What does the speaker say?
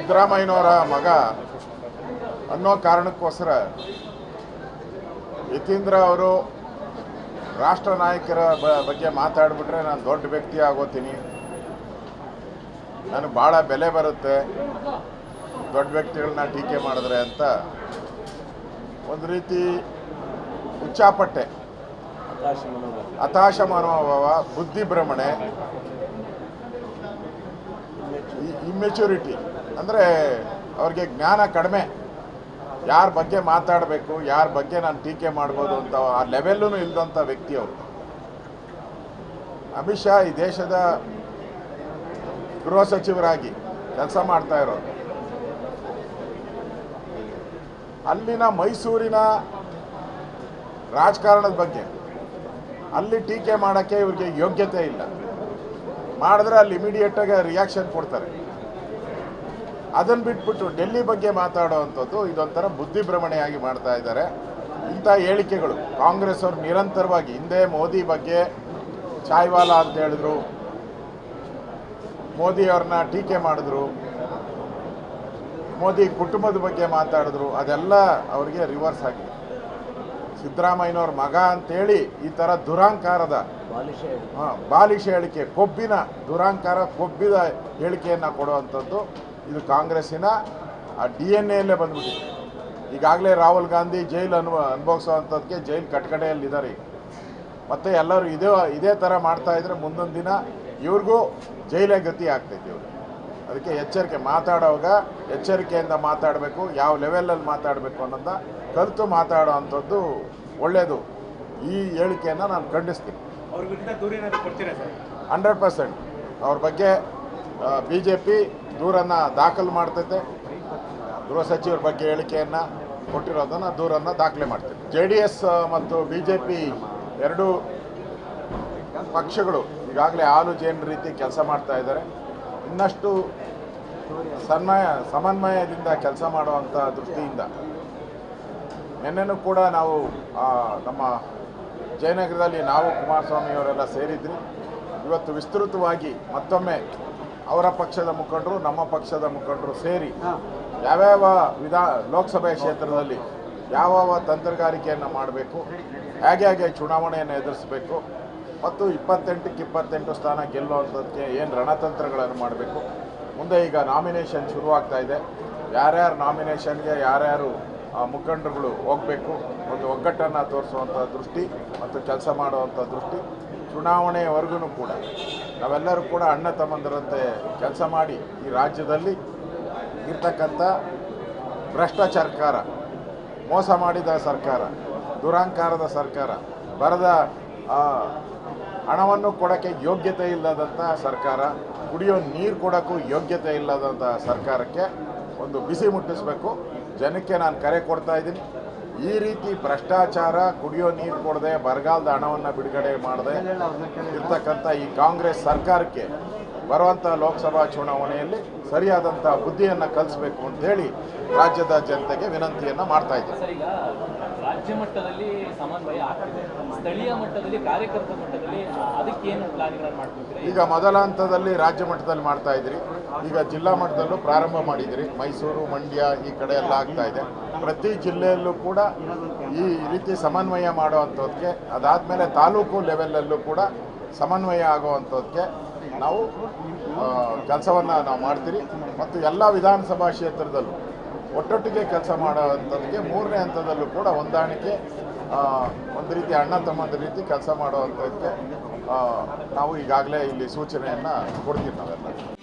ಸಿದ್ದರಾಮಯ್ಯನವರ ಮಗ ಅನ್ನೋ ಕಾರಣಕ್ಕೋಸ್ಕರ ಯತೀಂದ್ರ ಅವರು ರಾಷ್ಟ್ರ ನಾಯಕರ ಬಗ್ಗೆ ಮಾತಾಡಿಬಿಟ್ರೆ ನಾನು ದೊಡ್ಡ ವ್ಯಕ್ತಿ ಆಗೋತೀನಿ, ನನಗೆ ಭಾಳ ಬೆಲೆ ಬರುತ್ತೆ ದೊಡ್ಡ ವ್ಯಕ್ತಿಗಳನ್ನ ಟೀಕೆ ಮಾಡಿದ್ರೆ ಅಂತ ಒಂದು ರೀತಿ ಉಚ್ಚಾಪಟ್ಟೆ, ಹತಾಶ ಮನೋಭಾವ, ಬುದ್ಧಿಭ್ರಮಣೆ, ಇಮ್ಮೆಚ್ಯೂರಿಟಿ, ಅಂದರೆ ಅವ್ರಿಗೆ ಜ್ಞಾನ ಕಡಿಮೆ, ಯಾರ ಬಗ್ಗೆ ಮಾತಾಡಬೇಕು, ಯಾರ ಬಗ್ಗೆ ನಾನು ಟೀಕೆ ಮಾಡ್ಬೋದು ಅಂತ ಆ ಲೆವೆಲ್ಲೂ ಇಲ್ಲದಂಥ ವ್ಯಕ್ತಿ ಅವರು. ಅಮಿತ್ ಶಾ ಈ ದೇಶದ ಗೃಹ ಸಚಿವರಾಗಿ ಕೆಲಸ ಮಾಡ್ತಾ ಇರೋರು. ಅಲ್ಲಿನ ಮೈಸೂರಿನ ರಾಜಕಾರಣದ ಬಗ್ಗೆ ಅಲ್ಲಿ ಟೀಕೆ ಮಾಡೋಕ್ಕೆ ಇವ್ರಿಗೆ ಯೋಗ್ಯತೆ ಇಲ್ಲ. ಮಾಡಿದ್ರೆ ಅಲ್ಲಿ ಇಮಿಡಿಯೇಟಾಗಿ ರಿಯಾಕ್ಷನ್ ಕೊಡ್ತಾರೆ. ಅದನ್ನು ಬಿಟ್ಬಿಟ್ಟು ಡೆಲ್ಲಿ ಬಗ್ಗೆ ಮಾತಾಡೋ ಅಂಥದ್ದು ಇದೊಂಥರ ಬುದ್ಧಿಭ್ರಮಣೆಯಾಗಿ ಮಾಡ್ತಾ ಇದ್ದಾರೆ. ಇಂಥ ಹೇಳಿಕೆಗಳು ಕಾಂಗ್ರೆಸ್ ಅವರು ನಿರಂತರವಾಗಿ, ಹಿಂದೆ ಮೋದಿ ಬಗ್ಗೆ ಚಾಯ್ವಾಲಾ ಅಂತ ಹೇಳಿದ್ರು, ಮೋದಿಯವ್ರನ್ನ ಟೀಕೆ ಮಾಡಿದ್ರು, ಮೋದಿ ಕುಟುಂಬದ ಬಗ್ಗೆ ಮಾತಾಡಿದ್ರು, ಅದೆಲ್ಲ ಅವರಿಗೆ ರಿವರ್ಸ್ ಆಗಿದೆ. ಸಿದ್ದರಾಮಯ್ಯನವ್ರ ಮಗ ಅಂತೇಳಿ ಈ ಥರ ದುರಾಂಕಾರದ ಬಾಲಿಶ ಹೇಳಿಕೆ, ಕೊಬ್ಬಿನ ದುರಾಂಕಾರ, ಕೊಬ್ಬಿದ ಹೇಳಿಕೆಯನ್ನು ಕೊಡುವಂಥದ್ದು ಇದು ಕಾಂಗ್ರೆಸ್ಸಿನ ಆ DNA-ಯಲ್ಲೇ ಬಂದ್ಬಿಟ್ಟಿದೆ. ಈಗಾಗಲೇ ರಾಹುಲ್ ಗಾಂಧಿ ಜೈಲು ಅನುಭವಿಸೋವಂಥದ್ದಕ್ಕೆ ಜೈಲು ಕಟ್ಕಡೆಯಲ್ಲಿದ್ದಾರೆ. ಮತ್ತು ಎಲ್ಲರೂ ಇದೇ ಥರ ಮಾಡ್ತಾಯಿದ್ರೆ ಮುಂದೊಂದು ದಿನ ಇವ್ರಿಗೂ ಜೈಲೇ ಗತಿ ಆಗ್ತೈತೆ. ಇವರು ಅದಕ್ಕೆ ಎಚ್ಚರಿಕೆ, ಮಾತಾಡೋವಾಗ ಎಚ್ಚರಿಕೆಯಿಂದ ಮಾತಾಡಬೇಕು, ಯಾವ ಲೆವೆಲಲ್ಲಿ ಮಾತಾಡಬೇಕು ಅನ್ನೋದ ಕಲಿತು ಮಾತಾಡೋ ಅಂಥದ್ದು ಒಳ್ಳೆಯದು. ಈ ಹೇಳಿಕೆಯನ್ನು ನಾನು ಖಂಡಿಸ್ತೀನಿ. 100% ಅವ್ರ ಬಗ್ಗೆ BJP ದೂರನ್ನು ದಾಖಲು ಮಾಡ್ತೈತೆ. ಗೃಹ ಸಚಿವರ ಬಗ್ಗೆ ಹೇಳಿಕೆಯನ್ನು ಕೊಟ್ಟಿರೋದನ್ನು ದೂರನ್ನು ದಾಖಲೆ ಮಾಡ್ತೈತೆ. JDS ಮತ್ತು BJP ಎರಡೂ ಪಕ್ಷಗಳು ಈಗಾಗಲೇ ಹಾಲು ಜೇನು ರೀತಿ ಕೆಲಸ ಮಾಡ್ತಾ ಇದ್ದಾರೆ. ಇನ್ನಷ್ಟು ಸಮನ್ವಯದಿಂದ ಕೆಲಸ ಮಾಡುವಂಥ ದೃಷ್ಟಿಯಿಂದ ನಿನ್ನೆನೂ ಕೂಡ ನಾವು ನಮ್ಮ ಜಯನಗರದಲ್ಲಿ ನಾವು ಕುಮಾರಸ್ವಾಮಿಯವರೆಲ್ಲ ಸೇರಿದ್ರಿ. ಇವತ್ತು ವಿಸ್ತೃತವಾಗಿ ಮತ್ತೊಮ್ಮೆ ಅವರ ಪಕ್ಷದ ಮುಖಂಡರು, ನಮ್ಮ ಪಕ್ಷದ ಮುಖಂಡರು ಸೇರಿ ಯಾವ್ಯಾವ ಲೋಕಸಭೆ ಕ್ಷೇತ್ರದಲ್ಲಿ ಯಾವ ತಂತ್ರಗಾರಿಕೆಯನ್ನು ಮಾಡಬೇಕು, ಹೇಗೆ ಚುನಾವಣೆಯನ್ನು ಎದುರಿಸಬೇಕು ಮತ್ತು 28ಕ್ಕೆ 28 ಸ್ಥಾನ ಗೆಲ್ಲುವಂಥದ್ದಕ್ಕೆ ಏನು ರಣತಂತ್ರಗಳನ್ನು ಮಾಡಬೇಕು. ಮುಂದೆ ಈಗ ನಾಮಿನೇಷನ್ ಶುರುವಾಗ್ತಾ ಇದೆ. ಯಾರ್ಯಾರು ನಾಮಿನೇಷನ್ಗೆ ಯಾರ್ಯಾರು ಮುಖಂಡರುಗಳು ಹೋಗಬೇಕು, ಒಂದು ಒಗ್ಗಟ್ಟನ್ನು ತೋರಿಸುವಂಥ ದೃಷ್ಟಿ ಮತ್ತು ಕೆಲಸ ಮಾಡುವಂಥ ದೃಷ್ಟಿ, ಚುನಾವಣೆಯವರೆಗೂ ಕೂಡ ನಾವೆಲ್ಲರೂ ಕೂಡ ಅಣ್ಣ ತಮ್ಮಂದರಂತೆ ಕೆಲಸ ಮಾಡಿ ಈ ರಾಜ್ಯದಲ್ಲಿ ಇರ್ತಕ್ಕಂಥ ಭ್ರಷ್ಟ ಸರ್ಕಾರ, ಮೋಸ ಮಾಡಿದ ಸರ್ಕಾರ, ದುರಾಂಕಾರದ ಸರ್ಕಾರ, ಬರದ ಹಣವನ್ನು ಕೊಡೋಕ್ಕೆ ಯೋಗ್ಯತೆ ಇಲ್ಲದಂಥ ಸರ್ಕಾರ, ಕುಡಿಯೋ ನೀರು ಕೊಡೋಕ್ಕೂ ಯೋಗ್ಯತೆ ಇಲ್ಲದಂಥ ಸರ್ಕಾರಕ್ಕೆ ಒಂದು ಬಿಸಿ ಮುಟ್ಟಿಸಬೇಕು. ಜನಕ್ಕೆ ನಾನು ಕರೆ ಕೊಡ್ತಾ ಇದ್ದೀನಿ. ಈ ರೀತಿ ಭ್ರಷ್ಟಾಚಾರ, ಕುಡಿಯೋ ನೀರು ಕೊಡದೆ, ಬರಗಾಲದ ಹಣವನ್ನು ಬಿಡುಗಡೆ ಮಾಡದೆ ಇರ್ತಕ್ಕಂಥ ಈ ಕಾಂಗ್ರೆಸ್ ಸರ್ಕಾರಕ್ಕೆ ಬರುವಂಥ ಲೋಕಸಭಾ ಚುನಾವಣೆಯಲ್ಲಿ ಸರಿಯಾದಂಥ ಬುದ್ಧಿಯನ್ನು ಕಲಿಸಬೇಕು ಅಂತೇಳಿ ರಾಜ್ಯದ ಜನತೆಗೆ ವಿನಂತಿಯನ್ನು ಮಾಡ್ತಾ ಇದ್ದೀನಿ. ರಾಜ್ಯ ಮಟ್ಟದಲ್ಲಿ ಸಮನ್ವಯ ಆಗ್ತಿದೆ, ಸ್ಥಳೀಯ ಮಟ್ಟದಲ್ಲಿ ಕಾರ್ಯಕರ್ತ ಮಟ್ಟದಲ್ಲಿ ಅದಕ್ಕೇನು ಪ್ಲಾನ್ಗಳನ್ನು ಮಾಡ್ತಿದ್ದೀರಿ? ಈಗ ಮೊದಲ ಹಂತದಲ್ಲಿ ರಾಜ್ಯ ಮಟ್ಟದಲ್ಲಿ ಮಾಡ್ತಾ ಇದ್ದೀರಿ, ಈಗ ಜಿಲ್ಲಾ ಮಟ್ಟದಲ್ಲೂ ಪ್ರಾರಂಭ ಮಾಡಿದಿರಿ. ಮೈಸೂರು, ಮಂಡ್ಯ ಈ ಕಡೆ ಎಲ್ಲ ಆಗ್ತಾ ಇದೆ. ಪ್ರತಿ ಜಿಲ್ಲೆಯಲ್ಲೂ ಕೂಡ ಈ ರೀತಿ ಸಮನ್ವಯ ಮಾಡುವಂಥದ್ದಕ್ಕೆ, ಅದಾದಮೇಲೆ ತಾಲೂಕು ಲೆವೆಲಲ್ಲೂ ಕೂಡ ಸಮನ್ವಯ ಆಗುವಂಥದ್ದಕ್ಕೆ ನಾವು ಕೆಲಸವನ್ನು ನಾವು ಮಾಡ್ತೀರಿ. ಮತ್ತು ಎಲ್ಲ ವಿಧಾನಸಭಾ ಕ್ಷೇತ್ರದಲ್ಲೂ ಒಟ್ಟೊಟ್ಟಿಗೆ ಕೆಲಸ ಮಾಡುವಂಥದ್ದಕ್ಕೆ 3ನೇ ಹಂತದಲ್ಲೂ ಕೂಡ ಹೊಂದಾಣಿಕೆ, ಒಂದು ರೀತಿ ಅಣ್ಣ ತಮ್ಮದ ರೀತಿ ಕೆಲಸ ಮಾಡುವಂಥದ್ದಕ್ಕೆ ನಾವು ಈಗಾಗಲೇ ಇಲ್ಲಿ ಸೂಚನೆಯನ್ನು ಕೊಡ್ತೀವಿ ನಾವೆಲ್ಲ.